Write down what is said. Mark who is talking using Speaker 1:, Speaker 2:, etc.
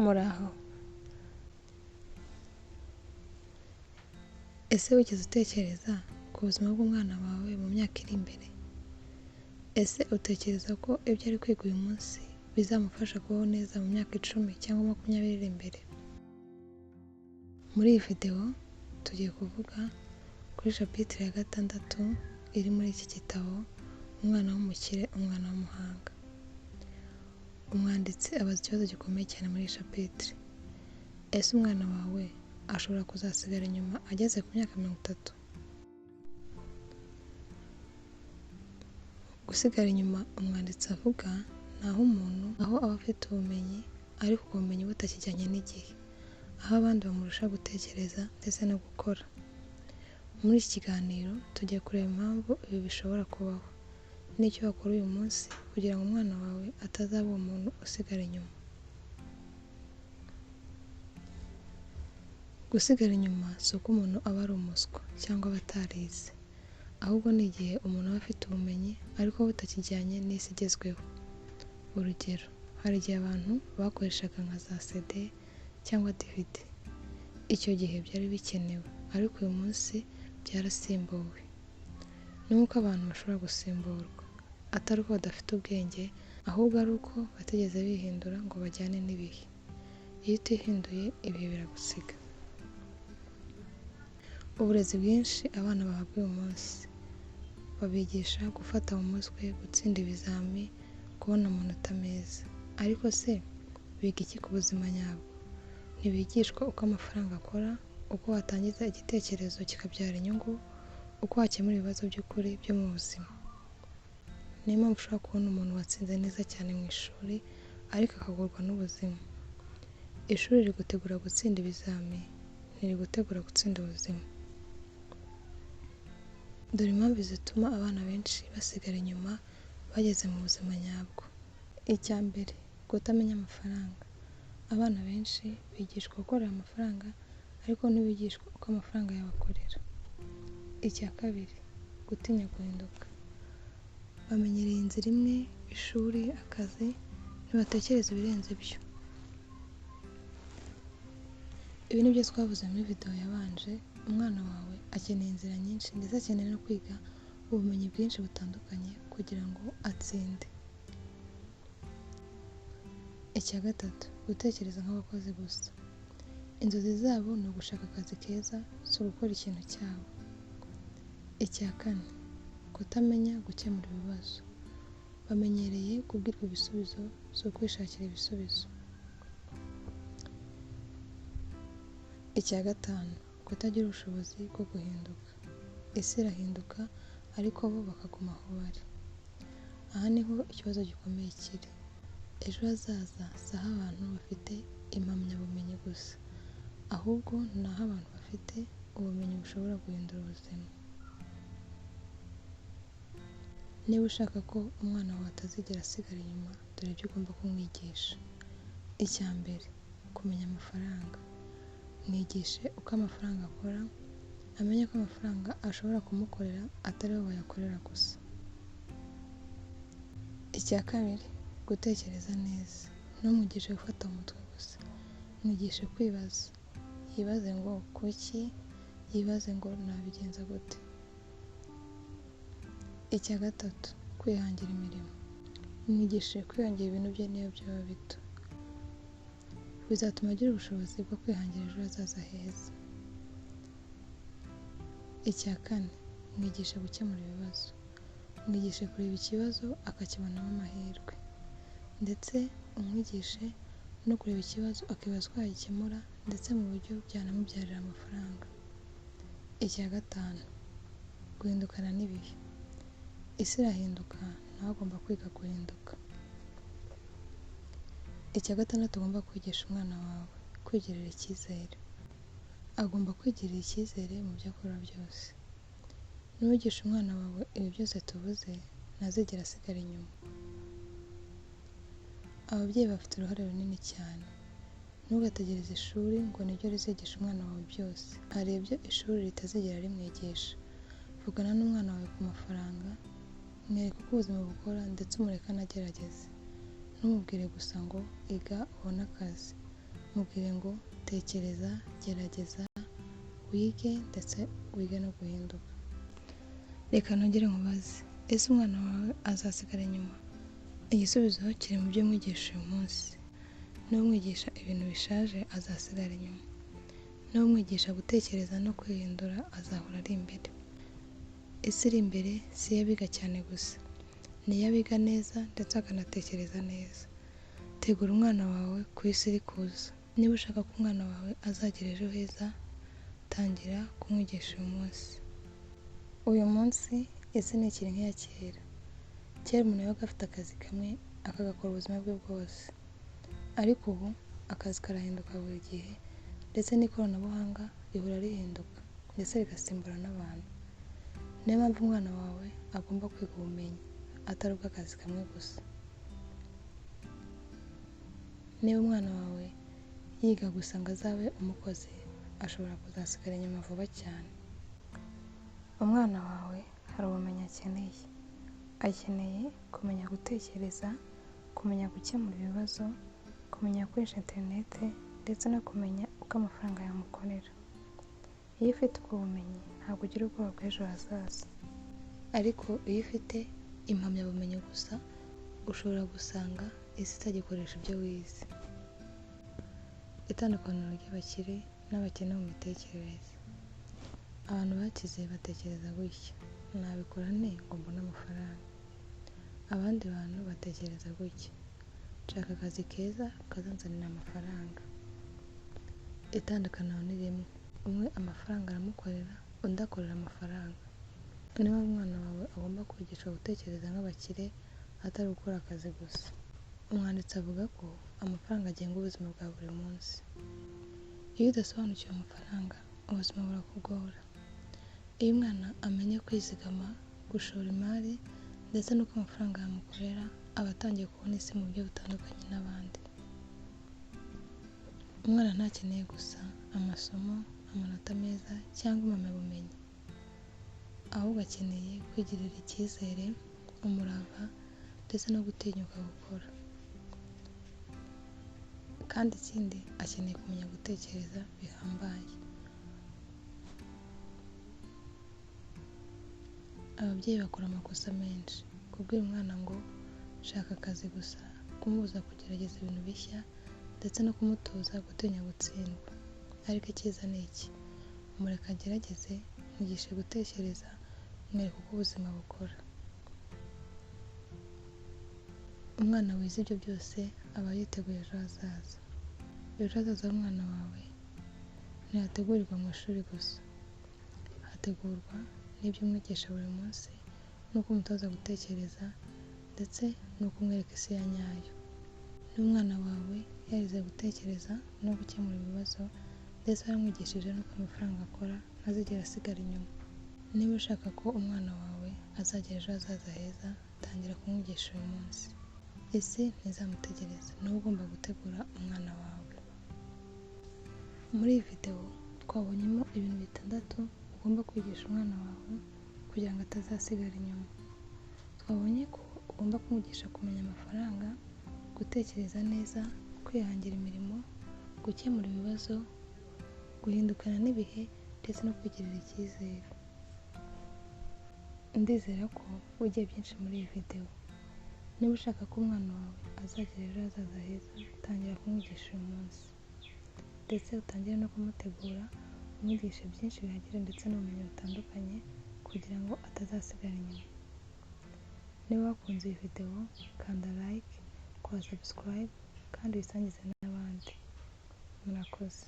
Speaker 1: Muraho. Ese wigeze utekereza ku buzima bw'umwana wawe mu myaka iri imbere? Ese utekereza ko ibyo ari kwiga uyu munsi bizamufasha kubaho neza mu myaka 10 cyangwa 20 iri imbere? Muri iyi video tugiye kuvuga kuri chapitre ya 6 iri muri iki gitabo, umwana w'umukire, umwana w'umuhanga. Umwanditsi abaza ikibazo gikomeye cyane muri iyi chapitre. Ese umwana wawe ashobora kuzasigara inyuma ageze ku myaka 30? Gusigara inyuma umwanditsi avuga ni aho umuntu aba afite ubumenyi ariko ubwo bumenyi butakijyanye n'igihe, aho abandi bamurusha gutekereza ndetse no gukora. Muri iki kiganiro tugiye kureba impamvu ibi bishobora kubaho n'icyo wakora uyu munsi kugira ngo umwana wawe atazaba umuntu usigara inyuma. Gusigara inyuma si uko umuntu aba ari umuswa cyangwa aba atarize, ahubwo ni igihe umuntu aba afite ubumenyi ariko butakijyanye n'isi igezweho. Urugero, hari igihe abantu bakoreshaga nka za CD cyangwa DVD. Icyo gihe byari bikenewe ariko uyu munsi byarasimbuwe. Nuko abantu bashobora gusimburwa atari uko badafite ubwenge, ahubwo ari uko batigeze bihindura ngo bajyane n'ibihe. Iyo utihinduye ibihe biragusiga. Uburezi bwinshi abana bahabwa uyu munsi babigisha gufata mu mutwe, gutsinda ibizami, kubona amanota meza. Ariko se biga iki ku buzima nyabwo? Ntibigishwa uko amafaranga akora, uko watangiza igitekerezo kikabyara inyungu, uko wakemura ibibazo by'ukuri byo mu buzima. Niyo mpamvu ushobora kubona umuntu watsinze neza cyane mu ishuri ariko akagorwa n'ubuzima. Ishuri rigutegura gutsinda ibizami, ntirigutegura gutsinda ubuzima. Dore impamvu zituma abana benshi basigara inyuma bageze mu buzima nyabwo. Icya mbere, kutamenya amafaranga. Abana benshi bigishwa gukorera amafaranga ariko ntibigishwa uko amafaranga yabakorera. Icya kabiri, gutinya guhinduka. Bamenyereye inzira imwe, ishuri, akazi, ntibatekereza ibirenze byo. Ibi ni byo twavuze muri video yabanje. Umwana wawe akeneye inzira nyinshi ndetse akeneye no kwiga ubumenyi bwinshi butandukanye kugira ngo atsinde. Icya gatatu, gutekereza nk'abakozi gusa. Inzozi zabo ni ugushaka akazi keza, si ugukora ikintu cyabo. Icya kane, kutamenya gukemura ibibazo. Bamenyereye kubwirwa ibisubizo, si ukwishakira ibisubizo. Icya gatanu, kutagira ubushobozi bwo guhinduka. Isi irahinduka ariko bo bakaguma aho bari. Aha niho ikibazo gikomeye kiri. Ejo hazaza si aho abantu bafite impamyabumenyi gusa, ahubwo ni aho abantu bafite ubumenyi bushobora guhindura ubuzima. Niba ushaka ko umwana wawe atazigera asigara inyuma, dore ibyo ugomba kumwigisha. Icya mbere, kumenya amafaranga. Mwigishe uko amafaranga akora, amenye ko amafaranga ashobora kumukorera atari we wayakorera gusa. Icya kabiri, gutekereza neza. Ntumwigishe gufata mu mutwe gusa, mwigishe kwibaza. Yibaze ngo kuki, yibaze ngo nabigenza gute. Icya gatatu, kwihangira imirimo. Mwigishe kwihangira ibintu bye niyo byaba bito. Bizatuma agira ubushobozi bwo kwihangira ejo hazaza heza. Icya kane, mwigishe gukemura ibibazo. Mwigishe kureba ikibazo akakibonamo amahirwe, ndetse umwigishe no kureba ikibazo akibaza uko yagikemura ndetse mu buryo byanamubyarira amafaranga. Icya gatanu, guhindukana n'ibihe. Isi irahinduka, nawe agomba kwiga guhinduka. Icya gatandatu ugomba kwigisha umwana wawe, kwigirira icyizere. Agomba kwigirira icyizere mu byo akora byose. Nuwigisha umwana wawe ibi byose tuvuze, ntazigera asigara inyuma. Ababyeyi bafite uruhare runini cyane. Ntugategereze ishuri ngo niryo rizigisha umwana wawe byose. Hari ibyo ishuri ritazigera rimwigisha. Vugana n'umwana wawe ku mafaranga, mwereke uko ubuzima bukora ndetse umureke anagerageze. Ntumubwire gusa ngo iga ubone akazi, mubwire ngo tekereza, gerageza, wige ndetse wige no guhinduka. Reka nongere nkubaze, ese umwana wawe azasigara inyuma? Igisubizo kiri mu byo umwigisha uyu munsi. N'umwigisha ibintu bishaje azasigara inyuma. N'umwigisha gutekereza no kwihindura azahora ari imbere. Isi iri imbere si iy'abiga cyane gusa, ni iy'abiga neza ndetse akanatekereza neza. Tegura umwana wawe ku isi iri kuza. Niba ushaka ko umwana wawe azagira ejo heza, tangira kumwigisha uyu munsi. Uyu munsi isi ntikiri nk'iya kera. Kera umuntu yabaga afite akazi kamwe akagakora ubuzima bwe bwose, ariko ubu akazi karahinduka buri gihe ndetse n'ikoranabuhanga rihora rihinduka ndetse rigasimbura n'abantu. Niyo mpamvu umwana wawe agomba kwiga ubumenyi atari ubw'akazi kamwe gusa. Niba umwana wawe yiga gusa ngo azabe umukozi, ashobora kuzasigara inyuma vuba cyane. Umwana wawe hari ubumenyi akeneye. Akeneye kumenya gutekereza, kumenya gukemura ibibazo, kumenya gukoresha interineti ndetse no kumenya uko amafaranga yamukorera. Iyo ufite ubwo bumenyi ntabwo ugira ubwoba bw'ejo hazaza, ariko iyo ufite impamyabumenyi gusa ushobora gusanga isi itagikoresha ibyo wize. Itandukaniro ry'abakire n'abakene mu mitekerereze. Abantu bakize batekereza gutya: nabikora nte ngo mbone amafaranga? Abandi bantu batekereza gutya: nshaka akazi keza kazanzanira amafaranga. Itandukaniro ni rimwe: umwe amafaranga aramukorera, undi akorera amafaranga. Niba umwana wawe agomba kwigishwa gutekereza nk'abakire atari gukora akazi gusa. Umwanditsi avuga ko amafaranga agenga ubuzima bwa buri munsi. Iyo udasobanukiwe amafaranga, ubuzima burakugora. Iyo umwana amenye kwizigama, gushora imari ndetse n'uko amafaranga yamukorera, aba atangiye kubona isi mu buryo butandukanye n'abandi. Umwana ntakeneye gusa amasomo, amanota meza cyangwa impamyabumenyi, ahubwo akeneye kwigirira icyizere, umurava ndetse no gutinyuka gukora. Kandi ikindi, akeneye kumenya gutekereza bihambaye. Ababyeyi bakora amakosa menshi: kubwira umwana ngo shaka akazi gusa, kumubuza kugerageza ibintu bishya ndetse no kumutoza gutinya gutsindwa. Ariko icyiza ni iki: mureke agerageze, mwigishe gutekereza, mwereke uko ubuzima bukora. Umwana wize ibyo byose aba yiteguye ejo hazaza. Ejo hazaza h'umwana wawe ntihategurirwa mu ishuri gusa, hategurwa n'ibyo umwigisha buri munsi, n'uko umutoza gutekereza ndetse n'uko umwereka isi ya nyayo. Niba umwana wawe yarize gutekereza no gukemura ibibazo ndetse waramwigishije n'uko amafaranga akora, ntazigera asigara inyuma. Niba ushaka ko umwana wawe azagira ejo hazaza heza, tangira kumwigisha uyu munsi. Isi ntizamutegereza, ni wowe ugomba gutegura umwana wawe. Muri iyi videwo twabonyemo ibintu bitandatu ugomba kwigisha umwana wawe kugira ngo atazasigara inyuma. Twabonye ko ugomba kumwigisha kumenya amafaranga, gutekereza neza, kwihangira imirimo, gukemura ibibazo, guhindukana n'ibihe ndetse no kwigirira icyizere. Ndizera ko wigiye byinshi muri iyi videwo. Niba ushaka ko umwana wawe azagira ejo hazaza heza, tangira kumwigisha uyu munsi ndetse utangire no kumutegura, umwigishe byinshi bihagije ndetse n'ubumenyi butandukanye kugira ngo atazasigara inyuma. Niba wakunze iyi videwo, kanda like, kora subscribe kandi wisangize n'abandi. Murakoze.